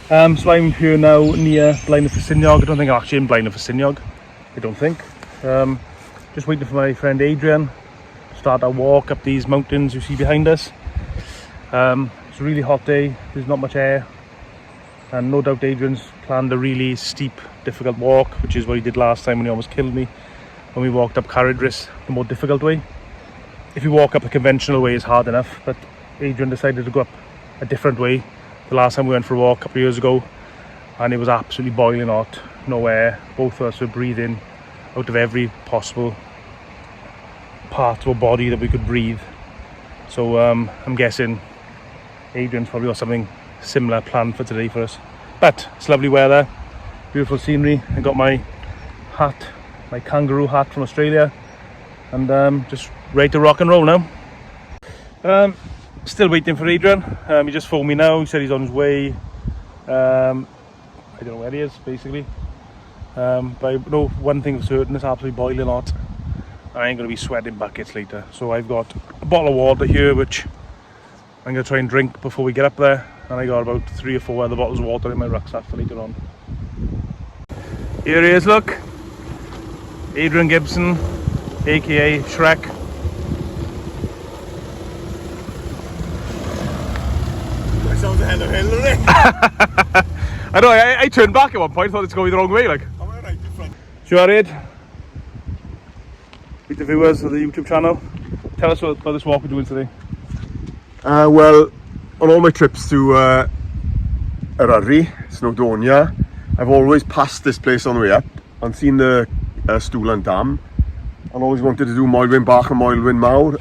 So I'm here now near Blaenau Ffestiniog. I don't think I'm actually in Blaenau Ffestiniog. I don't think. Just waiting for my friend Adrian to start our walk up these mountains you see behind us. It's a really hot day. There's not much air. And no doubt Adrian's planned a really steep, difficult walk, which is what he did last time when he almost killed me. When we walked up Tanygrisiau, the more difficult way. If you walk up the conventional way, it's hard enough, but Adrian decided to go up a different way. The last time we went for a walk a couple of years ago, and it was absolutely boiling hot, no air. Both of us were breathing out of every possible part of our body that we could breathe. So I'm guessing Adrian's probably got something similar planned for today for us. But it's lovely weather, beautiful scenery. I got my hat, my kangaroo hat from Australia, and just ready to rock and roll now. Still waiting for Adrian. He just phoned me now. He said he's on his way. I don't know where he is, basically. But I know one thing for certain, it's absolutely boiling hot. I ain't going to be sweating buckets later. So I've got a bottle of water here, which I'm going to try and drink before we get up there. And I got about 3 or 4 other bottles of water in my rucksack for later on. Here he is, look. Adrian Gibson, aka Shrek. Sounds a hell of hill, doesn't it? I know, I turned back at one point, thought it's going the wrong way, like. I'm right in front. Sure, meet the viewers of the YouTube channel. Tell us about this walk we're doing today. Well, on all my trips to Snowdonia, I've always passed this place on the way up and seen the Stwlan Dam. And always wanted to do Moelwyn Bach and Moelwyn Mawr,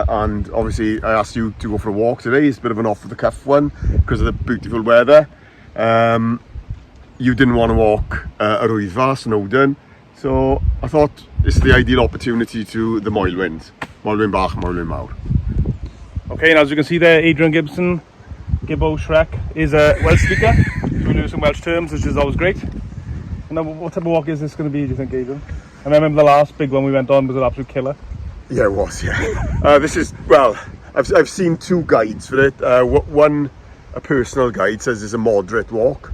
and obviously I asked you to go for a walk today. It's a bit of an off-the-cuff one because of the beautiful weather. You didn't want to walk Snowdonia, so I thought this is the ideal opportunity to the Moelwyns, Moelwyn Bach, Moelwyn Mawr. Okay, and as you can see there, Adrian Gibson, Gibbo Shrek, is a Welsh speaker. We know some Welsh terms, which is always great. And now, what type of walk is this going to be, do you think, Adrian? And I remember the last big one we went on was an absolute killer. Yeah, it was, yeah. This is, well, I've seen 2 guides for it. One, a personal guide, says it's a moderate walk.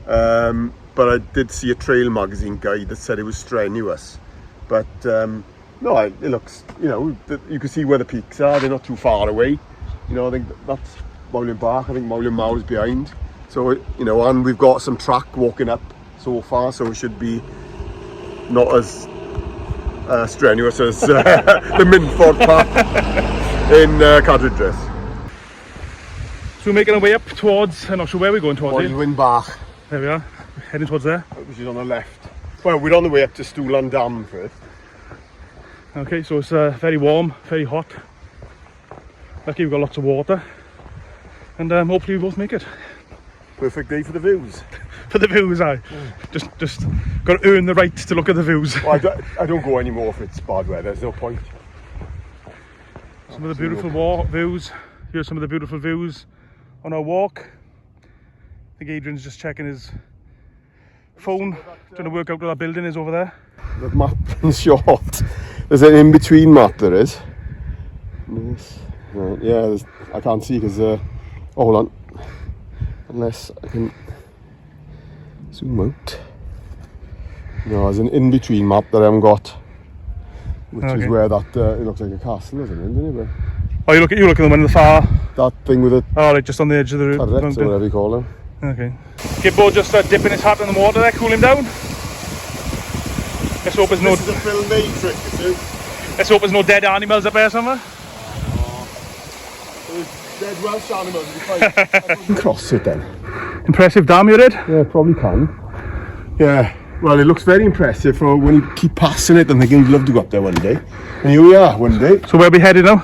But I did see a trail magazine guide that said it was strenuous. But no, it looks, you know, you can see where the peaks are. They're not too far away. You know, I think that's Moelwyn Bach. I think Moelwyn Mawr is behind. So, you know, and we've got some track walking up so far, so it should be not as strenuous as the Minffordd path in Tanygrisiau. So we're making our way up towards, I'm not sure where we're going towards. Moelwyn Bach. There we are, we're heading towards there. Which is on the left. Well, we're on the way up to Stwlan Dam first. Okay, so it's very warm, very hot. Lucky we've got lots of water. And hopefully we both make it. Perfect day for the views. For the views, aye. Just got to earn the right to look at the views. Well, I don't go anymore if it's bad weather. There's no point. Some of the beautiful views. Here's some of the beautiful views on our walk. I think Adrian's just checking his phone, trying to work out where that building is over there. The map is short. There's an in-between map, there is. Yes. Right, yeah, I can't see because, oh, hold on. Unless I can zoom out. No, there's an in-between map that I haven't got, which is where that it looks like a castle, doesn't it? Oh, you look at the one in the far. That thing with it. Oh, like just on the edge of the turret, or whatever you call it. Okay. Gibbo just dipping his hat in the water there, cool him down. Let's hope there's no. This is a film made trick, you see. Let's hope there's no dead animals up there somewhere. Dead Welsh animals. Cross it then. Impressive dam, you did? Yeah, probably can. Yeah, well, it looks very impressive for when you keep passing it and thinking you'd love to go up there one day. And here we are, one day. So where are we headed now?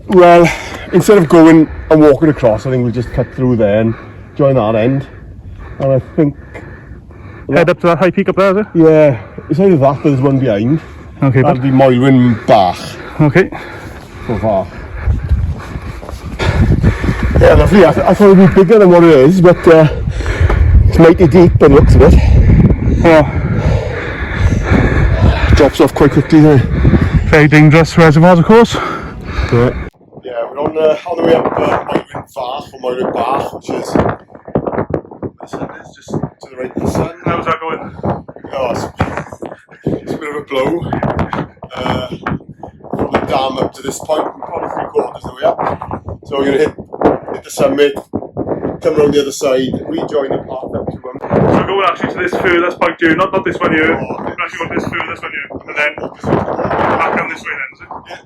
Well, instead of going and walking across, I think we'll just cut through there and join that end. And I think... Head up to that high peak up there, is it? Yeah, it's either that or there's one behind. Okay, that'll be Moelwyn Bach. Okay. So far. Yeah, lovely. I thought it would be bigger than what it is, but it's mighty deep by the looks of it. Yeah. Drops off quite quickly there. Very dangerous reservoirs, of course. Yeah, we're on the way up Moelwyn Ffestiniog, or Moelwyn Bach, which is the sun. How's that going? Oh, it's a bit of a blow. From the dam up to this point, we're probably 3/4 of the way up. So we're going to hit the summit, come round the other side, rejoin the path up to them. So we're going actually to this furthest point here, not this one here. Oh, okay. We're actually going to this furthest one here, and then back down this way then, is it? Yeah.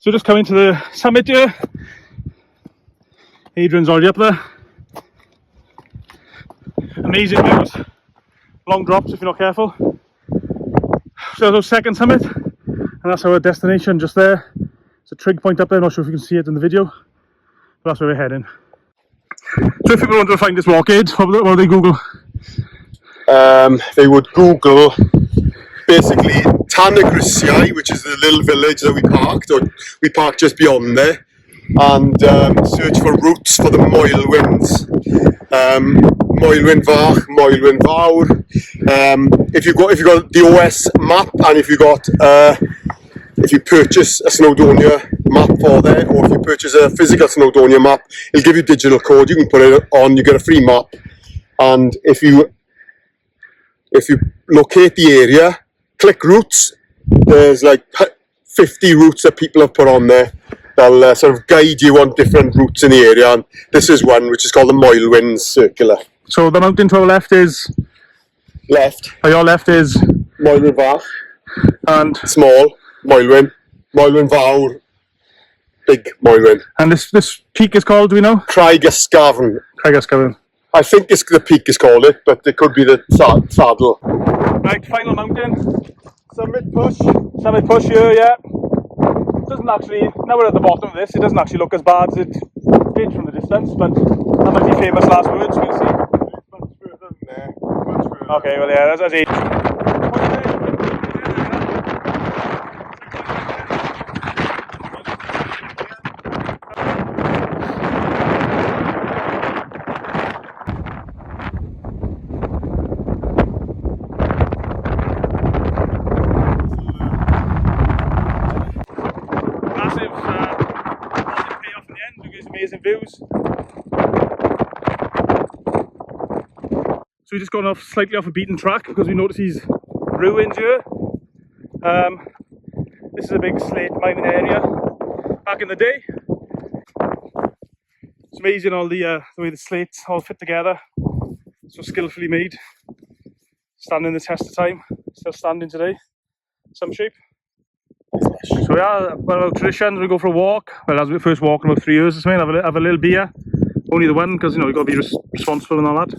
So just coming to the summit here. Adrian's already up there. Amazing views. Long drops if you're not careful. So that's our second summit, and that's our destination just there. It's a trig point up there, I'm not sure if you can see it in the video, but that's where we're heading. So if people want to find this walk aid, what do they Google? They would Google basically Tanygrisiau, which is the little village that we parked just beyond there, and search for routes for the Moelwyns. Moelwyn Mawr, Moelwyn Mawr. If you got the OS map, and if you purchase a Snowdonia map for there, or if you purchase a physical Snowdonia map, it'll give you digital code. You can put it on. You get a free map, and if you locate the area, click routes. There's like 50 routes that people have put on there. They'll sort of guide you on different routes in the area, and this is one which is called the Moelwyns Circular. So the mountain to our left is? Left. Your left is? Moelwyn Mawr. And? Small, Moelwyn. Moelwyn Mawr. Big Moelwyn. And this peak is called, do we know? Tanygrisiau. Tanygrisiau. I think the peak is called it, but it could be the saddle. Right, final mountain. Summit push. Summit push here, yeah. Doesn't actually, now we're at the bottom of this, it doesn't actually look as bad as it did from the distance, but that might be famous last words, we'll see. Much further than there. Much further. Okay, well yeah, that's it. Amazing views. So we've just gone off slightly off a beaten track because we noticed these ruins here. This is a big slate mining area back in the day. It's amazing all the way the slates all fit together, so skillfully made, standing the test of time, still standing today, some shape. So yeah, well, our traditions, we go for a walk. Well, as we first walk in about 3 years or something, have a little beer. Only the one, because you know, you've got to be responsible and all that.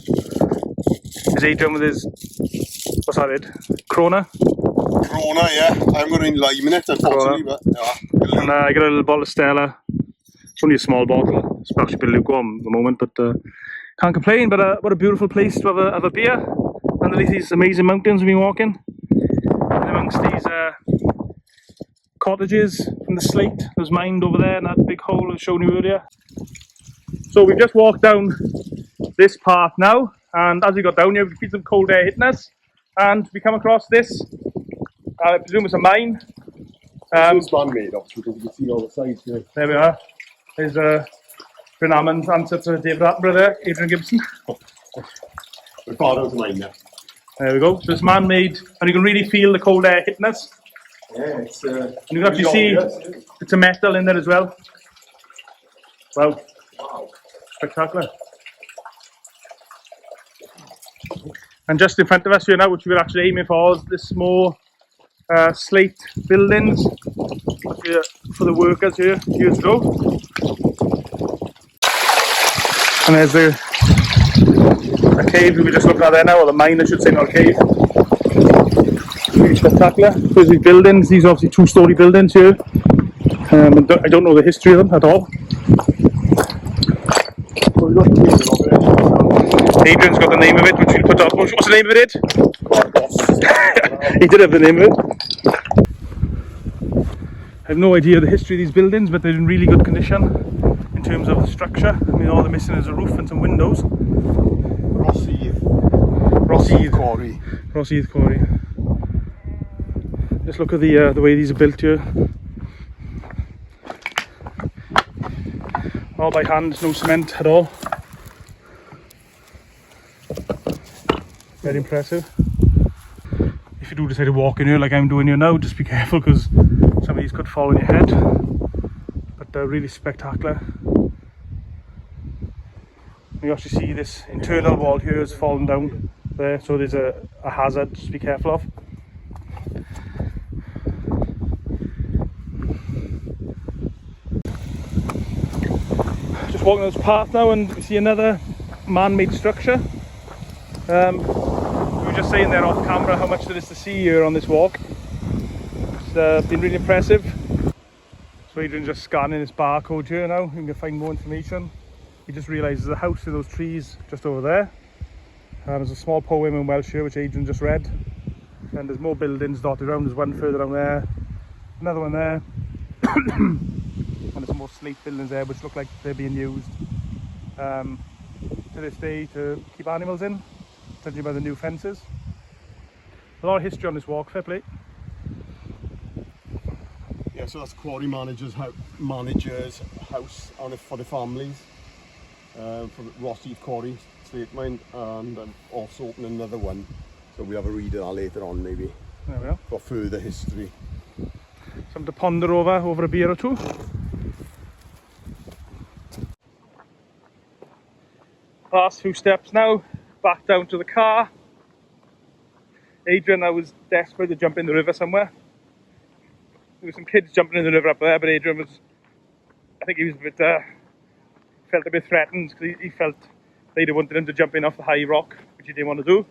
There's Adrian with his, what's that it? Corona? Corona, yeah. I'm going to lime in it, unfortunately, but yeah. And I got a little bottle of Stella. It's only a small bottle. It's actually a bit lukewarm at the moment, but can't complain. But what a beautiful place to have a beer underneath these amazing mountains we've been walking. And amongst these cottages from the slate that was mined over there in that big hole I was showing you earlier. So we've just walked down this path now, and as we got down here we could feel some cold air hitting us, and we come across this, I presume it's a mine. It's man-made, obviously, because you can see all the sides here. There we are. There's Bryn Hammond's answer to David Attenborough there, Adrian Gibson. We're far out of mine now. There we go. So it's man-made, and you can really feel the cold air hitting us. Yeah, it's and you can actually see it's a metal in there as well. Wow. Spectacular. And just in front of us here now, which we're actually aiming for, is this more slate buildings for the workers here years ago. And there's a cave we just looked at there now, or the mine I should say, not a cave. Really spectacular. There's these buildings, these are obviously 2-story buildings here. I don't know the history of them at all. Adrian's got the name of it, which we'll put up. What's the name of it? He did have the name of it. I have no idea the history of these buildings, but they're in really good condition in terms of the structure. I mean, all they're missing is a roof and some windows. Rossi Quarry. Rosyth quarry. Just look at the way these are built here. All by hand, no cement at all. Very impressive. If you do decide to walk in here like I'm doing here now, just be careful because some of these could fall on your head. But they're really spectacular. You actually see this internal wall here is fallen down there, so there's a hazard just be careful of. Just walking this path now and we see another man-made structure. We were just saying there off camera how much there is to see here on this walk. It's been really impressive. So Adrian's just scanning this barcode here now. You can find more information. He just realised there's a house with those trees just over there. There's a small poem in Welsh here which Adrian just read. And there's more buildings dotted around. There's one further down there, another one there. And there's some more slate buildings there which look like they're being used to this day to keep animals in, judging by the new fences. A lot of history on this walk, fair play. Yeah, so that's quarry manager's house for the families. For the Rosyth quarry state mine, and I'm also opening another one, so we'll have a read of that later on maybe. There we are. For further history. Something to ponder over a beer or two. Last few steps now, back down to the car. Adrian, I was desperate to jump in the river somewhere. There were some kids jumping in the river up there, but Adrian was, I think he was a bit, felt a bit threatened because he felt they'd have wanted him to jump in off the high rock, which he didn't want to do.